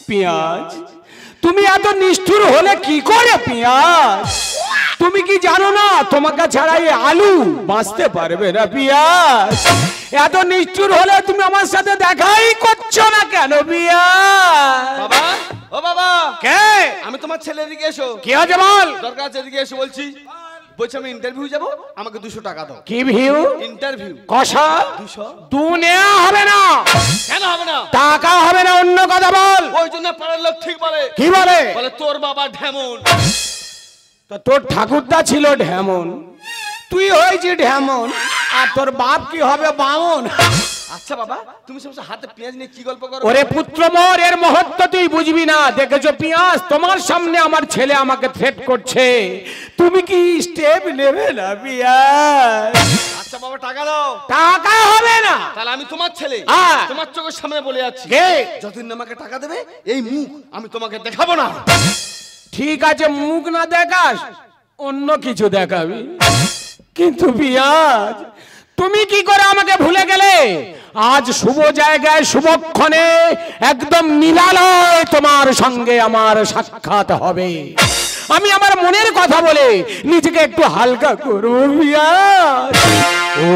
পেঁয়াজ তুমি এত নিষ্ঠুর হলে কি করে পেঁয়াজ? তুমি কি জানো না তোমাকে ছাড়া এই আলু বাঁচতে পারবে না পেঁয়াজ? এত নিষ্ঠুর হলে তুমি আমার সাথে দেখাই করছো না কেন পেঁয়াজ? বাবা, ও বাবা, কে? আমি তোমার ছেলের দিকে এসো। কি আছে বল? দরকার আছে, এদিকে এসো বলছি। বলছি আমি ইন্টারভিউ যাব, আমাকে 200 টাকা দাও। কি ভিউ? ইন্টারভিউ। কষা 200 দুনিয়া হবে না। কেন হবে না? টাকা হবে না, অন্য কথা বল। ওই জন্য পাড়ার লোক ঠিক বলে। কি বলে? বলে তোর বাবা ঢেমন। তো তোর ঠাকুরদা ছিল ঢেমন, তুই হয়েছি ঢেমন, আর তোর বাপ কি হবে বামন। আচ্ছা বাবা, তুমি সবসময় হাতে পেঁয়াজ নিয়ে কি গল্প করো? ওরে পুত্র মোর, এর মহত্ব তুই বুঝবি না। দেখেছো পেঁয়াজ, তোমার সামনে আমার ছেলে আমাকে থ্রেট করছে, তুমি কি স্টেপ নেবে না পেঁয়াজ? আচ্ছা বাবা, টাকা দাও। টাকা হবে না। তাহলে আমি তোমার ছেলে, তোমার চোখের সামনে বলে যাচ্ছি, যতদিন আমাকে টাকা দেবে এই মুখ আমি তোমাকে দেখাবো না। ঠিক আছে, মুখ না দেখাস, অন্য কিছু দেখাবি। কিন্তু পেঁয়াজ, তুমি কি করে আমাকে ভুলে গেলে? আজ শুভ জায়গায় শুভক্ষণে একদম নিরালয় তোমার সঙ্গে আমার সাক্ষাৎ হবে। আমি আমার মনের কথা বলে নিজেকে একটু হালকা করব পেঁয়াজ। ও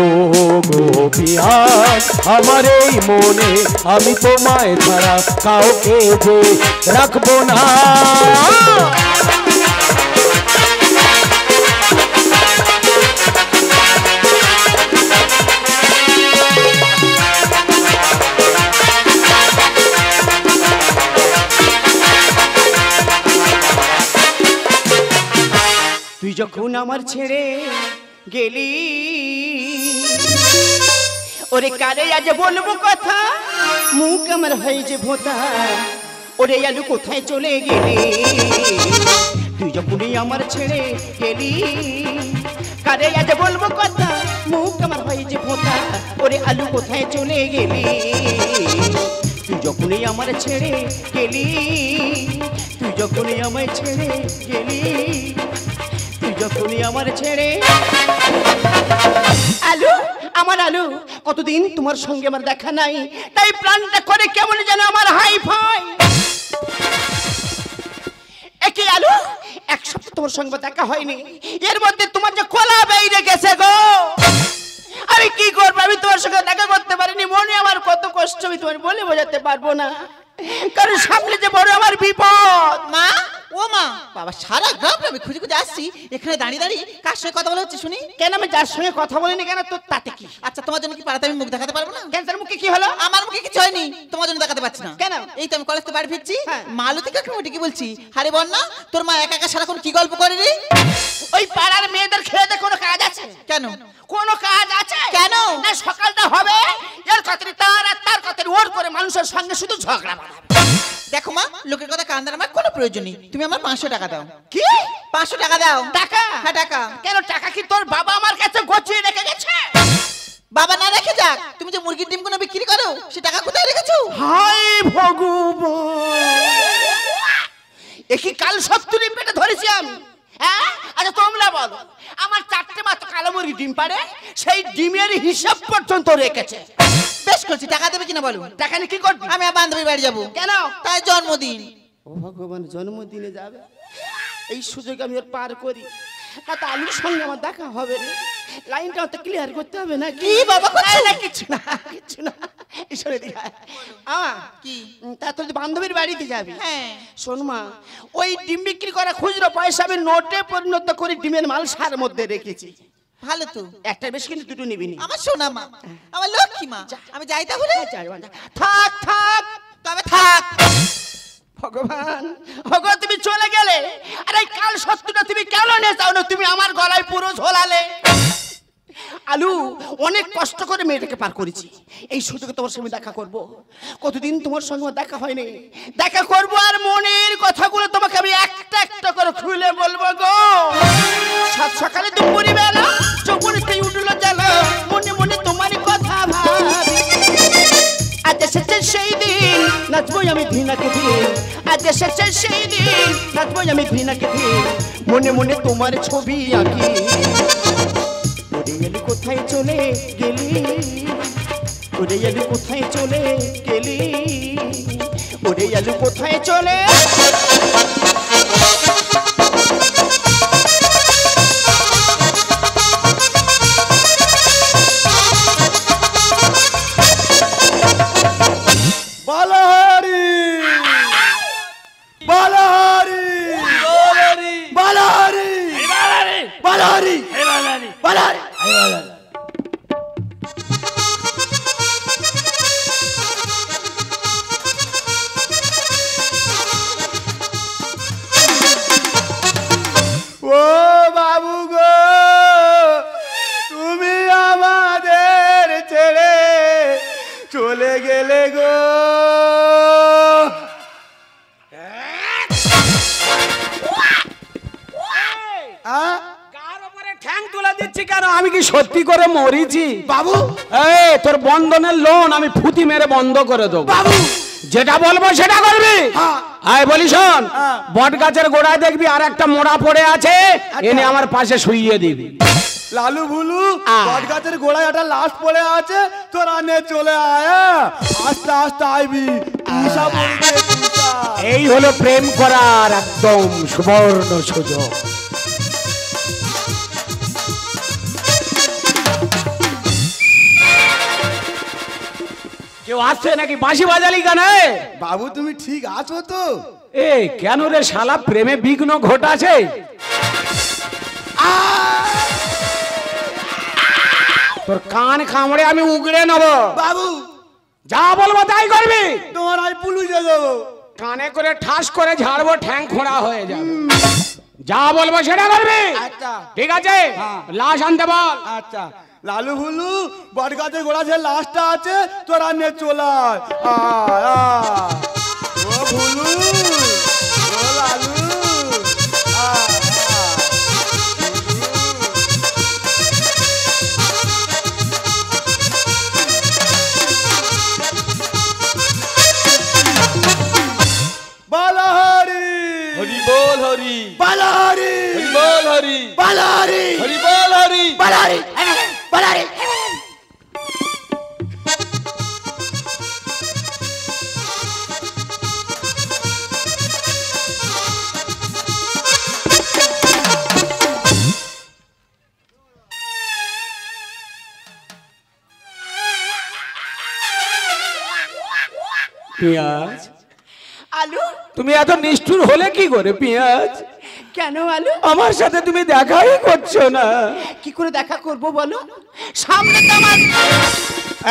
গো পেঁয়াজ, আমার এই মনে আমি তোমায় ছাড়া কাউকে যে রাখবো না। তুই যখন আমার ছেড়ে গেলি, ওরে কারে আজ বলবো কথা, মুখ আমার হয় যে ভোতা। ওরে আলু কোথায় চলে গেলি? তুই যখনই আমার ছেড়ে গেলি, কারে আজ বলবো কথা, মুখ আমার হয় যে ভোতা। ওরে আলু কোথায় চলে গেলি? তুই যখনই আমার ছেড়ে গেলি, তুই যখনই আমায় ছেড়ে গেলি, তুই যখনই আমার ছেড়ে। আলু, আমার আলু, কতদিন তোমার সঙ্গে আমার দেখা নাই, তাই প্রাণটা করে কেমন যেন আমার হাই ফাই। একে আলু, এক সপ্তাহ তোমার সঙ্গে দেখা হয়নি, এর মধ্যে তোমার যে কোলা বেরিয়ে গেছে গো। আমি কি করবো? আমি তোমার সঙ্গে দেখা করতে পারিনি, মনে আমার কত কষ্ট আমি তোমার বলে বোঝাতে পারবো না, কারণ সামনে যে বড় আমার বিপদ। মা, ও মা, বাবা সারা গ্রাম আমি খুঁজে খুঁজে আসছি, এখানে দাঁড়িয়ে দাঁড়িয়ে কার সঙ্গে কথা বলা হচ্ছে শুনি? কেন আমি যার সঙ্গে কথা বলিনি কেন, তোর তাতে কি? আচ্ছা, তোমার জন্য কি পাড়াতে আমি মুখ দেখাতে পারবো না? কেন, তোর মুখে কি হলো? আমার মুখে কিছু হয়নি, তোমার জন্য দেখাতে পারছি না। কেন? এই তো আমি কলেজ থেকে বাড়ি ফিরছি, মালতী কাকিমাটি কি বলছি, আরে বন্যা তোর মা একা একা সারাক্ষণ কি গল্প করে রে? ওই পাড়ার মেয়েদের খেয়ে কোনো কাজ আছে? কেন? কোনো কাজ আছে? কেন? না সকালটা হবে এর কথাটি তার আর তার কথাটি ওর করে মানুষের সঙ্গে শুধু ঝগড়া বাঁধাবে। দেখো মা, লোকের কথা কান দেওয়ার আমার কোনো প্রয়োজন নেই, তুমি আমার 500 টাকা দাও। কি? 500 টাকা দাও। টাকা? হ্যাঁ টাকা। কেন, টাকা কি তোর বাবা আমার কাছে গছিয়ে রেখে গেছে? বাবা না রেখে যাক, তুমি যে মুরগির ডিম কোনো বিক্রি করো সে টাকা কোথায় রেখেছো? হাই ভগবান, একই কাল সত্তরি পেটে ধরেছি আমি। হ্যাঁ, আচ্ছা তোমরা বলো, আমার 4টে মাত্র কালো মুরগি ডিম পারে, সেই ডিমের হিসাব পর্যন্ত রেখেছে। বেশ করছি, টাকা দেবে কিনা বলো? টাকা নিয়ে কি করবি? আমি আমার বান্ধবীর বাড়ি যাবো। কেন? তাই জন্মদিন। ও ভগবান, জন্মদিনে যাবে, এই সুযোগ আমি ওর পার করি, তা আলুর সঙ্গে আমার দেখা হবে না, লাইনটা তো ক্লিয়ার করতে হবে না। কি বাবা করছো? না কিছু না, কিছু না, ঈশ্বরে দিঘা। কি তা তোর বান্ধবীর বাড়িতে যাবি? হ্যাঁ। শোন মা, ওই ডিম বিক্রি করা খুচরো পয়সা আমি নোটে পরিণত করে ডিমের মাল সার মধ্যে রেখেছি। ভালো তো, একটা বেশ কিন্তু দুটো নিবি নি। আমার সোনা মা, আমার লক্ষ্মী মা, আমি যাই তাহলে। থাক থাক, তবে থাক। ভগবান, ভগবান তুমি চলে গেলে, আরে কাল সত্যটা তুমি কেন নিয়ে যাও না? তুমি আমার গলায় পুরো ঝোলালে। আলু, অনেক কষ্ট করে মেয়েটাকে পার করেছি, এই সুযোগে তোমার সঙ্গে দেখা করব। কতদিন তোমার সঙ্গে দেখা হয়নি, দেখা করব, আর মনের কথাগুলো তোমাকে আমি একটা একটা করে খুলে বলবো গো। সাত সকালে দুপুরি বেলা চৌকুনিতে উঠলো জ্বালা, মনে মনে তোমার কথা ভাবি। আজ এসেছে সেই দিন, নাচবো আমি ঘৃণাকে দিন। আজ এসেছে সেই দিন, নাচবো আমি ঘৃণাকে দিন। মনে মনে তোমার ছবি আঁকি। ওরে আলু কোথায় চলে গেলি? ওরে আলু কোথায় চলে গেলি? ওরে ওরে আলু কোথায় চলে বালাহারি বালাহারি বালাহারি বালাহারি বালাহারি ও বাবু গো তুমি আমাদের ছেড়ে চলে গেলে গো কার উপরে ঠ্যাং তুলে দিচ্ছি কেন? আমি কি সত্যি করে মরিছি? বাবু এই তোর বন্ধনের লোন আমি ফুটি মেরে বন্ধ করে দেবো। বাবু যেটা বলবো সেটা করবি। আয় বলি শোন, বট গাছের গোড়ায় দেখবি আর একটা মোড়া পড়ে আছে, এনে আমার পাশে শুইয়ে দিবি। লালু ভুলু বট গাছের গোড়ায় একটা লাশ পড়ে আছে, তোরা নে চলে আয়, আস্তে আস্তে আইবি। তুষা বলবে তুষা। এই হলো প্রেম করার একদম সুবর্ণ সুযোগ। কেউ আসছে নাকি? বাঁশি বাজালি কেন? বাবু তুমি ঠিক আছো তো? এ কেন রে শালা, প্রেমে বিঘ্ন ঘটাছে? তোর কান খামড়ে আমি উগড়ে নেব। বাবু যা বলবো তাই করবি। তোমার আমি পুলিশে দেবো। কানে করে ঠাস করে ঝাড়বো, ঠ্যাং খোঁড়া হয়ে যাবে। যা বলবো সেটা করবি। আচ্ছা ঠিক আছে, লাশ আনতে বল। আচ্ছা লালু ভুলু বট গাছের গোড়া যে লাশটা আছে, তোরা নে চলে আয়। আয়, আয়। ও ভুলু ও লালু আয়, আয়। বালাহারি হরি বল হরি বালাহারি হরি বল হরি বালাহারি হরি বল হরি বালাহারি বালাহারি। পেঁয়াজ, আলু তুমি এত নিষ্ঠুর হলে কি করে? পেঁয়াজ, কেন আলু? আমার সাথে তুমি দেখাই করছো না। কি করে দেখা করব বলো? সামনে তো আমার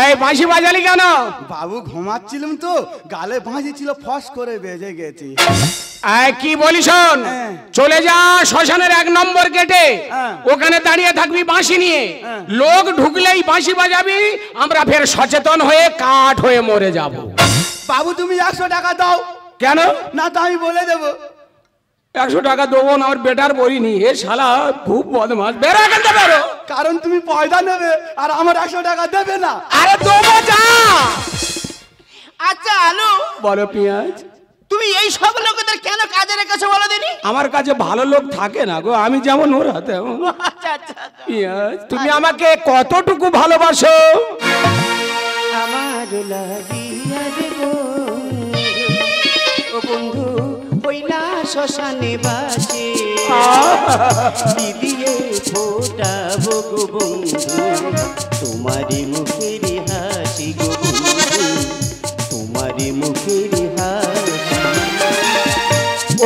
এই বাঁশি বাজালি কেন? বাবু ঘুমাচ্ছিলাম তো, গালে বাঁশি ছিল, ফস করে বেজে গেছি। এই কি বলি শোন, চলে যা শ্মশানের 1 নম্বর গেটে, ওখানে দাঁড়িয়ে থাকবি বাঁশি নিয়ে। লোক ঢুকলেই বাঁশি বাজাবি, আমরা ফের সচেতন হয়ে কাঠ হয়ে মরে যাব। বাবু তুমি 100 টাকা দাও। কেন? না তো আমি বলে দেবো। 100 টাকা দেবো না, আমার বেটার বড়ি এ শালা খুব বদমাস। বেরো এখান থেকে, বেরো। কারণ তুমি পয়সা নেবে আর আমার 100 টাকা দেবে না। আরে দেবো, যা। আচ্ছা আলু বলো পেঁয়াজ, তুমি এই সব লোকেদের কেন কাজে রেখেছো বলো দিনি? আমার কাছে ভালো লোক থাকে না গো, আমি যেমন ওরা তেমন। আচ্ছা আচ্ছা আচ্ছা। পেঁয়াজ, তুমি আমাকে কতটুকু ভালোবাসো? আমার লাগিয়া দেব ও বন্ধু হইলা শ্মশানে বাসে দিদিয়ে ফোটাবো গো বন্ধু তোমারি মুখের হাসি গো বন্ধু তোমারি মুখের হাসি।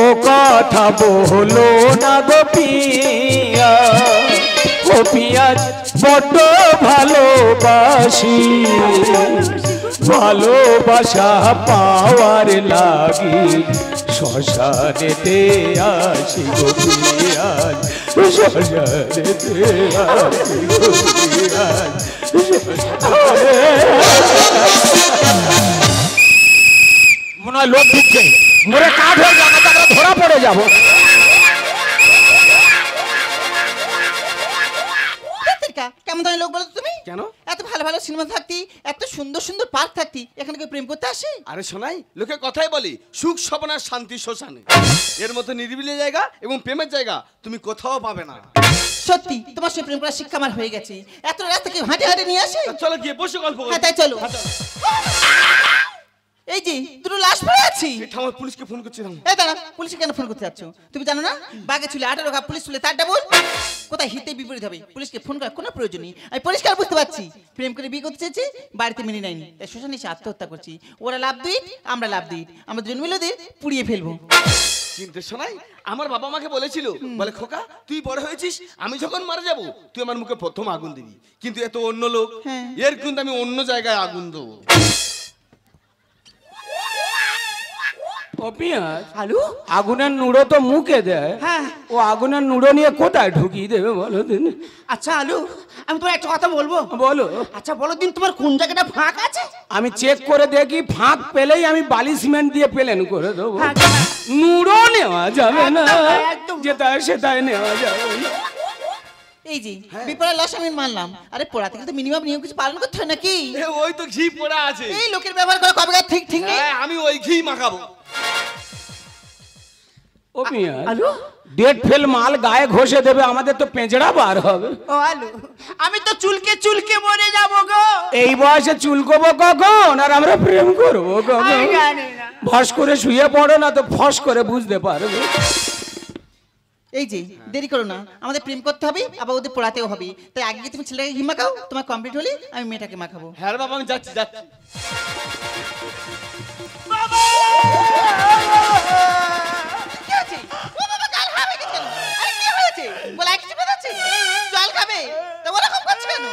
ও কথা বলো না গো পিঁয়াজ, ও পিঁয়াজ বড্ড ভালোবাসি, ভালোবাসা পাওয়ার লাগি শ্মশানেতে আসি গো পিঁয়াজ, শ্মশানেতে আসি গো পিঁয়াজ। মনে হয় লোক ঢুকছে, মরে কাঠ হয়ে যাবো, তারপরে ধরা পড়ে যাবো। কেমন ধরনের লোক বলো তো তুমি? কেন? এত ভালো ভালো সিনেমা থাকতি, এত সুন্দর সুন্দর পার্ক থাকতি, এখানে কেউ প্রেম করতে আসে? আরে শোনাই, লোকে কথাই বলি সুখ স্বপ্নার শান্তি শ্মশানে। এর মতো নিরিবিলি জায়গা এবং প্রেমের জায়গা তুমি কোথাও পাবে না। সত্যি তোমার সঙ্গে প্রেম করার শিক্ষা আমার হয়ে গেছে। এত রাস্তা কেউ হাঁটে হাঁটে নিয়ে আসে? চলো গিয়ে বসে গল্প করি। হ্যাঁ তাই চলো। এই যে দুটো লাশ পড়ে আছি। আমার পুলিশকে ফোন করছিলাম। এই দাঁড়া, পুলিশে কেন ফোন করতে যাচ্ছ? তুমি জানো না বাঘে চুলে 18 ঘা, পুলিশ চুলে 4 ডাবল? কোথায় হিতে বিপরীত হবে? পুলিশকে ফোন করার কোনো প্রয়োজন নেই। আমি পরিষ্কার বুঝতে পারছি প্রেম করে বিয়ে করতে চেয়েছি, বাড়িতে মেনে নেয়নি, তাই শ্মশানে এসে আত্মহত্যা করছি। ওরা লাভ দুই, আমরা লাভ দুই, আমরা দুজন মিলে ওদের পুড়িয়ে ফেলবো। কিন্তু শোনাই, আমার বাবা আমাকে বলেছিল, বলে খোকা তুই বড় হয়েছিস, আমি যখন মারা যাব তুই আমার মুখে প্রথম আগুন দিবি, কিন্তু এত অন্য লোক, এর কিন্তু আমি অন্য জায়গায় আগুন দেবো। ও পিয়াজ, আলু আগুনের নুড়ো তো মুখে দেয়, হ্যাঁ। ও আগুনের নুড়ো নিয়ে কোথায় ঢুকিয়ে দেবে বলো দিন? আচ্ছা আলু, আমি তোমার একটা কথা বলবো। বলো। আচ্ছা বলো দিন, তোমার কোন জায়গাটা ফাঁক আছে? আমি চেক করে দেখি, ফাঁক পেলেই আমি বালি সিমেন্ট দিয়ে প্লেন করে দেবো। ফাঁক। নুড়ো নেওয়া যাবে না, একদম। যেটায় সেটাই নেওয়া যাবে না। এই যে বিপরের লাশ আমি মানলাম, আরে পোড়া থেকে তো মিনিমাম নিয়ম কিছু পালন করতে হয় নাকি? ওই তো ঘি পড়া আছে, এই লোকের ব্যবহার করে কবে ঠিক ঠিক নেই। আমি ওই ঘি মাখাবো। ও পিয়াজ, আলু ডেট ফেল মাল গায়ে ঘষে দেবে, আমাদের তো পেঁচড়া বার হবে। ও আলু, আমি তো চুলকে চুলকে মরে যাবো গো। এই বয়সে চুলকবো কখন, আর আমরা প্রেম করবো কখন? আমি জানি না। ফস করে শুয়ে পড়ো না তো ফস করে বুঝতে পারবে। এই যে দেরি করো না, আমাদের প্রেম করতে হবে, আবার ওদের পড়াতেও হবে, তাই আগে তুমি ছেলেটাকে ঘি মাখাও, তোমার কমপ্লিট হলে আমি মেয়েটাকে মাখাবো। হ্যাঁ বাবা, আমি যাচ্ছি যাচ্ছি। কি আছে? ও বাবা, গাল হারাবে কেন? আরে কি হয়েছে? বলা কিছু কথা জল খাবে তো ওরকম করছে কেন?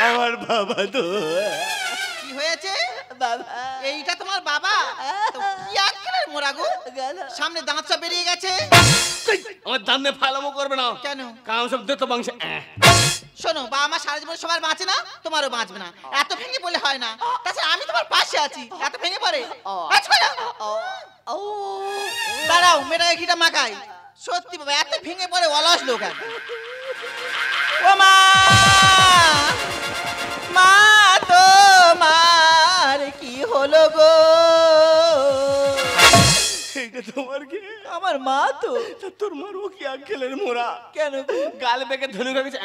আমার বাবা তো কি হয়েছে বাবা? এইটা তোমার বাবা? তো কি আক্কেলের মোরা গো, সামনে দাঁতটা বেরিয়ে গেছে। আমার দান্নে ফালামো করবে না। কেন? কারণ সব তো বংশ। শোনো, বাবা মা সারা জীবন সবার বাঁচে না, তোমারও বাঁচবে না, এত ভেঙে বলে হয় না। তাছাড়া আমি তোমার পাশে আছি, এত ভেঙে পড়ে দাঁড়াও, মেয়েটাকে ঘিটা মাখাই। সত্যি বাবা, এত ভেঙে পড়ে অলস লোক। ও মা, মা তোমার কি হলো গো? এটা তোমার কি? আমার মা তো। তোর মারবো কি আঙ্কেলের মোরা? কেন গো? গাল বেঁকে ধনুক গেছে।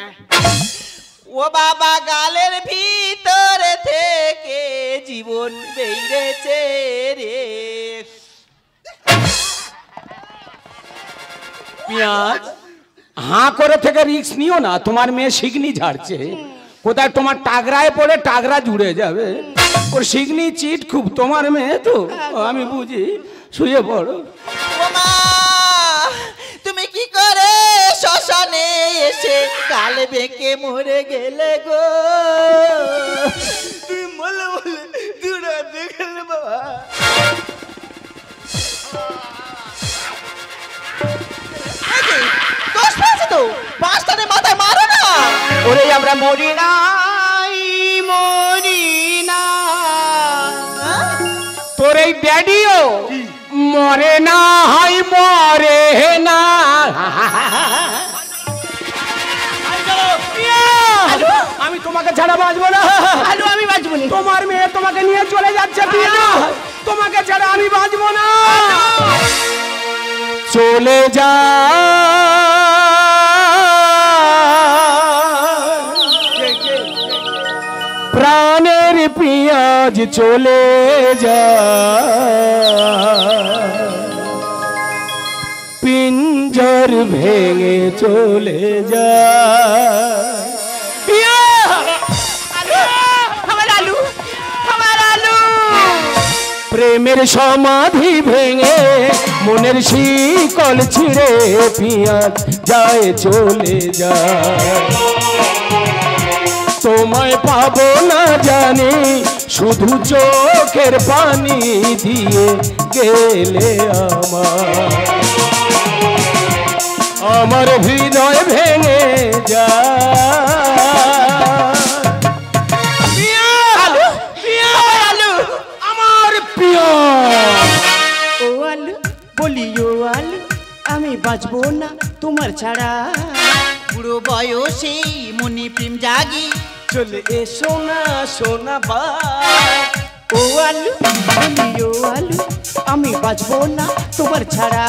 ও বাবা, গালের ভিতরে থেকে জীবন বেরিয়েছে রে। পেঁয়াজ, হাঁ করে থেকে রিক্স নিও না, তোমার মেয়ে শিগনি ঝাড়ছে, কোথায় তোমার টাগরায় পড়ে টাগরা জুড়ে যাবে। ওর শিগনি চিট খুব, তোমার মেয়ে তো, আমি বুঝি। শুয়ে পড়ো। ও মা, তুমি কি করে শ্মশানে এসে গাল বেঁকে মরে গেলে গো? তুই বলে বলে তুই দেখলে বাবা। দোষ পেয়েছে তো, পাঁচটানে মাথায় মারো না। ওরে আমরা মরি নাই, মরি না। তোর এই ড্যাডিও মরে না, হয় মরে না। আমি তোমাকে ছাড়া বাঁচবো না। আলু আমি বাঁচবো না। তোমার মেয়ে তোমাকে নিয়ে চলে যাচ্ছে, তোমাকে ছাড়া আমি বাঁচবো না। চলে যা, প্রাণের পেঁয়াজ চলে যা, পিঞ্জর ভেঙে চলে যা। আমার আলু, আমার আলু। প্রেমের সমাধি ভেঙে মনের শিকল ছিঁড়ে পেঁয়াজ যায় চলে যায়। তোমায় পাবো না জানি, শুধু চোখের পানি দিয়ে গেলে আমার হৃদয় ভেঙে যায়। আলু, আমার আলু, আমার পেঁয়াজ। ও আলু, বলি ও আলু, আমি বাঁচবো না তোমার ছাড়া। বুড়ো বয়সে মনে প্রেম জাগি, চলে এসো না সোনা বাই। ও আলু, বলি ও আলু, আমি বাঁচবো না তোমার ছাড়া।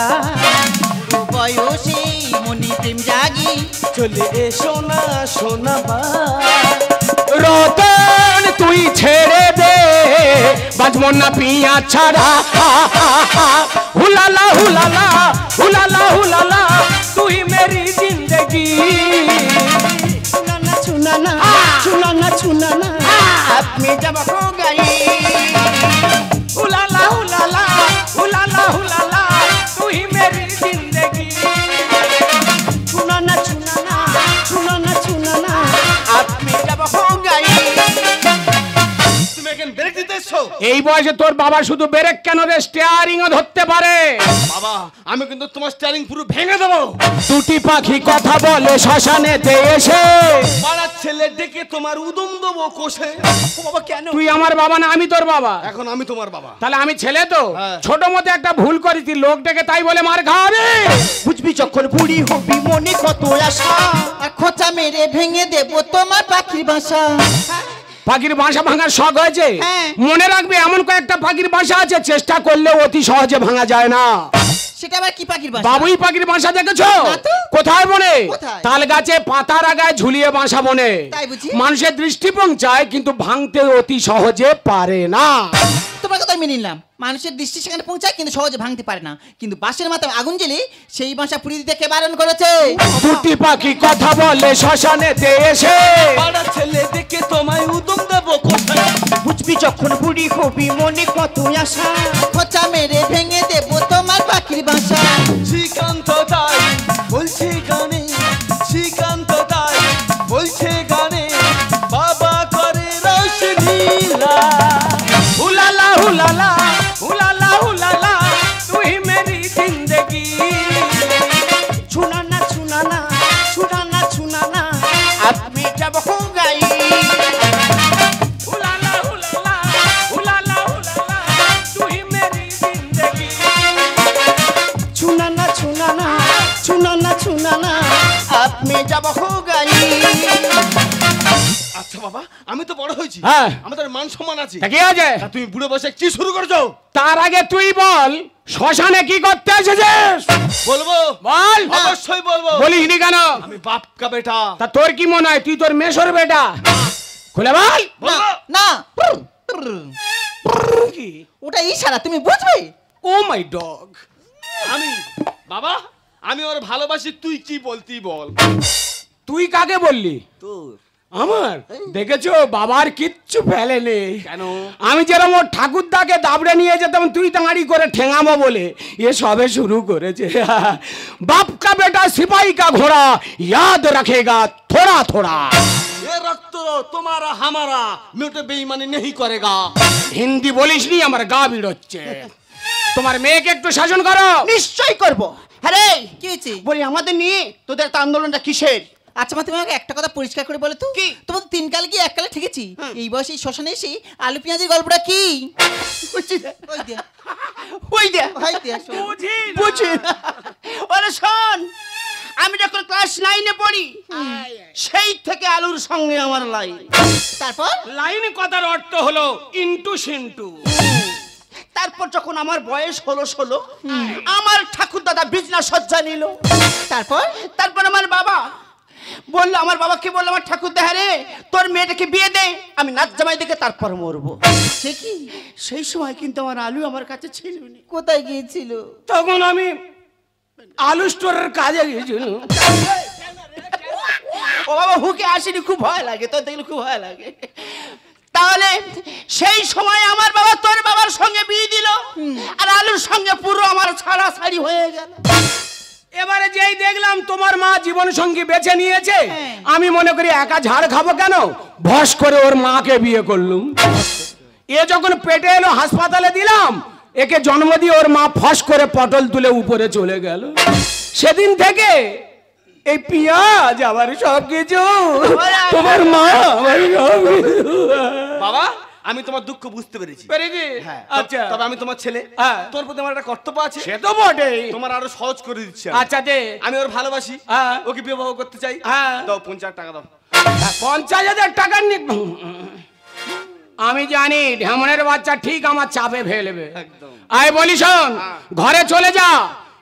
বুড়ো বয়সে মনে প্রেম জাগি, চলে এসো না সোনা বাই। রতন তুই ছেড়ে দে বাজবো না পিয়া ছাড়া হুলালা হুলালা হুলালা হুলালা তুই মেরি জিন্দগি छुनाना छुनाना छुनाना अब में जब हो गई হুলালা হুলালা হুলালা হুলালা তুই মেরি জিন্দগি छुनाना छुनाना छुनाना छुनाना अब में जब हो गई তুমি এখন ব্রেক দিতে এসছো? এই বয়সে তোর বাবা শুধু ব্রেক কেন রে, স্টিয়ারিংও ধরতে পারে। বাবা আমি কিন্তু তোমার স্টিয়ারিং পুরো ভেঙে দেবো। দুটি পাখি কথা বলে শ্মশানেতে এসে পাড়ার ছেলে ডেকে তোমার উদম দেবো কোষে। ও বাবা কেন তুই আমার বাবা না আমি তোর বাবা? এখন আমি তোমার বাবা। তাহলে আমি ছেলে তো হ্যাঁ। ছোট মতো একটা ভুল করেছি, লোক ডেকে তাই বলে মার খাওয়াবে? বুঝবি যখন বুড়ি হবি মনে কত আশা খোঁচা মেরে ভেঙে দেবো তোমার পাখির বাসা। পাখির বাসা ভাঙার শখ হয়েছে? হ্যাঁ। মনে রাখবে এমন কয়েকটা পাখির বাসা আছে চেষ্টা করলে অতি সহজে ভাঙা যায় না। সেটা আবার কি পাখির বাসা? বাবুই পাখির বাসা দেখেছো? না তো। কোথায় বনে? কোথায়? তাল গাছে পাতার আগায় ঝুলিয়ে বাসা বনে। তাই বুঝি? মানুষের দৃষ্টি পৌঁছায় কিন্তু ভাঙতে অতি সহজে পারে না। তোমার কথা মেনে নিলাম, মানুষের দৃষ্টি সেখানে পৌঁছায় কিন্তু সহজে ভাঙতে পারে না, কিন্তু বাঁশের মাথায় আগুন জ্বেলে সেই বাসা পুড়িয়ে দিতে কে বারণ করেছে? দুটি পাখি কথা বলে শ্মশানেতে এসে পাড়ার ছেলে ডেকে তোমায় উদম দেবো কোষে। বুঝবি যখন বুড়ি হবি মনে কত আশা খোঁচা মেরে ভেঙে দেবো তোমার পাখির বাসা। শ্রীকান্ত তাই বলছে গানে, শ্রীকান্ত তাই বলছে গানে, বাবা করে রসলীলা। হুলালা হুলালা হুলালা হুলালা তুই মেরি জিন্দগি छुनाना छुनाना छुनाना छुनाना अब में जब हो गई হুলালা হুলালা হুলালা হুলালা তুই মেরি জিন্দগি छुनाना छुनाना छुनाना छुनाना अब में जब हो गई আচ্ছা বাবা আমি তো বড় হয়েছি, হ্যাঁ। আমাদের মান সম্মান আছে। তা কি আছে? তা তুমি বুড়ো বসে কি শুরু করছো? তার আগে তুই বল শ্মশানে কি করতে এসেছিস? বলবো বল। অবশ্যই বলবো। বলিস নি কেন? আমি বাপ কা বেটা। তা তোর কি মনে হয় তুই তোর মেশর বেটা? খুলে বল। বলবো না, কি? ওটা ইশারা, তুমি বুঝবে? ও মাই ডগ। আমি বাবা আমি ওর ভালোবাসি, তুই কি বলতি বল। তুই কাকে বললি? তোর আমার দেখেছো বাবার কিচ্ছু ফেলেনি। কেন? আমি যেরকম ওর ঠাকুরদাকে দাবড়ে নিয়ে যেতাম তুই দাঁড়ি করে ঠেঙাবো বলে এ সবে শুরু করেছে। বাপ কা বেটা সিপাही का घोड़ा याद रखेगा थोड़ा थोड़ा। ये रक्त तुम्हारा हमारा मिटे बेईमानी नहीं करेगा। হিন্দি বলিস নি আমার গা বিড়োচ্ছে। তোমার মেয়েকে একটু শাসন করো। নিশ্চয় করব। আরে কি হয়েছে? বলি আমাদের নিয়ে তোদের তো আন্দোলনটা কিসের? আচ্ছা মা, তুমি আমাকে একটা কথা পরিষ্কার করে বলো তো, কি? তোমার তিন কাল কি এক কালে ঠিকেছি? এই বয়সে এই শ্মশানে এসে আলু পেঁয়াজের গল্পটা কি? বুঝছি না। ওই দে, ওই দে ভাই দে, শোন। বুঝি ওরে শোন, আমি যখন ক্লাস 9-এ পড়ি সেই থেকে আলুর সঙ্গে আমার লাইন। তারপর লাইন কথার অর্থ হলো ইন্টু সিন্টু। তারপর যখন আমার বয়স হলো 16, আমার ঠাকুর দাদা বিজনা সজ্জা নিল। তারপর আমার বাবা বললো, আমার বাবাকে বললো আমার ঠাকুর দা রে তোর মেয়েটাকে বিয়ে দে, আমি নাচ জামাই দেখে তারপর মরবো। সে কি? সেই সময় কিন্তু আমার আলু আমার কাছে ছিল না। কোথায় গিয়েছিল? তখন আমি আলু স্টোরের কাজে গিয়েছিলাম। ও বাবা হুকে আসেনি, খুব ভয় লাগে, তোর দেখলে খুব ভয় লাগে। তাহলে সেই সময় আমার বাবা তোর বাবার সঙ্গে বিয়ে দিল, আর আলুর সঙ্গে পুরো আমার ছাড়াছাড়ি হয়ে গেল। এবারে যেই দেখলাম তোমার মা জীবন সঙ্গী বেছে নিয়েছে, আমি মনে করি একা ঝাড় খাবো কেন, ভস করে ওর মাকে বিয়ে করলুম। এ যখন পেটে এলো হাসপাতালে দিলাম, একে জন্ম দিয়ে ওর মা ফস করে পটল তুলে উপরে চলে গেল। সেদিন থেকে এই পিঁয়াজ আমার সব কিছু, তোমার মা আমার সব কিছু। বাবা আমি তোমার দুঃখ বুঝতে পেরেছি। পেরেছি? আচ্ছা, তবে আমি তোমার ছেলে, হ্যাঁ। তোর প্রতি আমার একটা কর্তব্য আছে। সে তো বটে। তোমার আরো সহজ করে দিচ্ছি আমি। আচ্ছা দে। আমি ওর ভালোবাসি, হ্যাঁ। ওকে বিবাহ করতে চাই। হ্যাঁ। দাও 50 টাকা দাও। 50,000 টাকা আমি জানি ঢেমনের বাচ্চা ঠিক আমার চাপে ফেলবে। একদম। আয় বলি শোন, ঘরে চলে যা,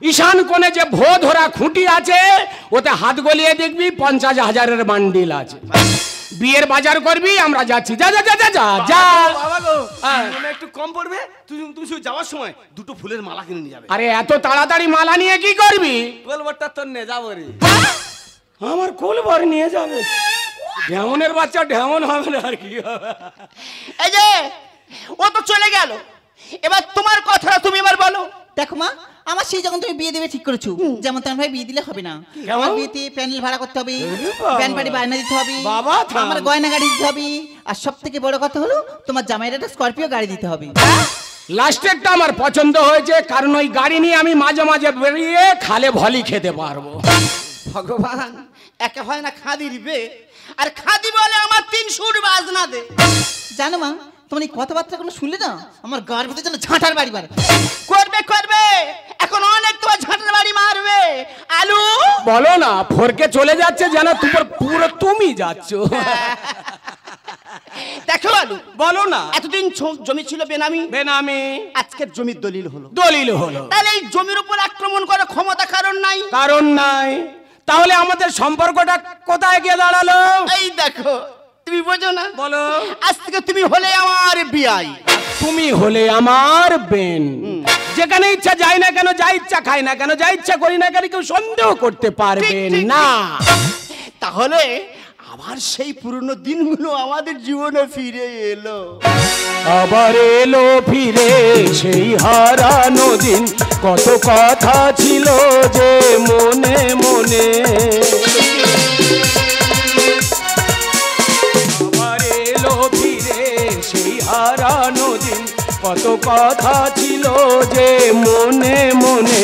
ঈশান কোণে যে ভো ধরা খুঁটি আছে ওতে হাত গলিয়ে দেখবি 50,000-এর বান্ডিল আছে। বিয়ের বাজার করবি, আমরা যাচ্ছি। যা যা যা যা যা যা। বাবা গো হ্যাঁ। মনে একটু কম পড়বে, তুমি শুধু যাওয়ার সময় দুটো ফুলের মালা কিনে নিয়ে যাবে। আরে এত তাড়াতাড়ি মালা নিয়ে কি করবি? গোলবারটা তোর নে যাবো রে। আমার কোলবার নিয়ে যাবে। ঢেমনের বাচ্চা ঢেমন হবে না আর কি হবে। এই যে ও তো চলে গেল, এবার তোমার কথাটা তুমি এবার বলো। দেখো মা, আমার সেই যখন তুমি বিয়ে দেবে ঠিক করেছো, যেমন তেমন ভাই বিয়ে দিলে হবে না। আমার বিয়েতে প্যান্ডেল ভাড়া করতে হবে, ব্যান্ড পার্টি বায়না দিতে হবে, বাবা থাম। আমার গয়না গাড়ি দিতে হবে, আর সব থেকে বড় কথা হলো তোমার জামাইয়ের একটা স্করপিও গাড়ি দিতে হবে। লাস্টেরটা আমার পছন্দ হয়েছে, কারণ ওই গাড়ি নিয়ে আমি মাঝে মাঝে বেরিয়ে খালে ভলি খেতে পারবো। ভগবান, একে হয় না খাদি দিবে, আর খাদি বলে আমার 3 সুর বাজনা দে। জানো মা, তোমার এই কথাবার্তাগুলো শুনলে না আমার গার ভিতরে যেন ঝাঁটার বাড়ি মারে। করবে করবে, এখন অনেক তোমার ঝাঁটার বাড়ি মারবে। আলু বলো না, ফরকে চলে যাচ্ছে যেন তোমার পুরো তুমি যাচ্ছ। দেখো আলু, বলো না। এতদিন জমি ছিল বেনামি, বেনামি আজকের জমির দলিল হলো। দলিল হলো, তাহলে এই জমির উপর আক্রমণ করার ক্ষমতা কারণ নাই। কারণ নাই। তাহলে আমাদের সম্পর্কটা কোথায় গিয়ে দাঁড়ালো? এই দেখো, তুমি বোঝো না? বলো। আজ থেকে তুমি হলে আমার বিয়াই, তুমি হলে আমার বেন। যেখানে ইচ্ছা যাই না কেন, যা ইচ্ছা খাই না কেন, যা ইচ্ছা করি না কেন, কেউ সন্দেহ করতে পারবে না। তাহলে আবার সেই পুরনো দিনগুলো আমাদের জীবনে ফিরে এলো। আবার এলো ফিরে সেই হারানো দিন, কত কথা ছিল যে মনে মনে। আবার এলো ফিরে সেই হারানো দিন, কত কথা ছিল যে মনে মনে।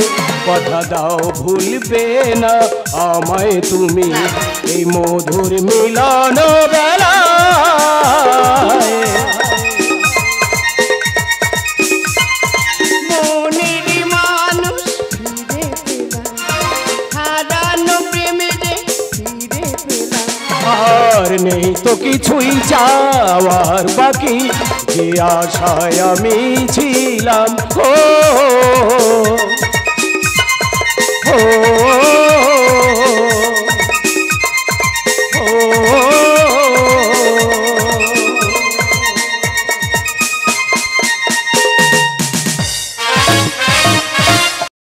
কথা দাও ভুলবে না আমায় তুমি, এই মধুর মিলন বেলায়। মনের মানুষ ফিরে পেলাম, হারানো প্রেমে যে ফিরে পেলাম। আর নেই তো কিছুই যাওয়ার বাকি, যে আশায় আমি ছিলাম। ও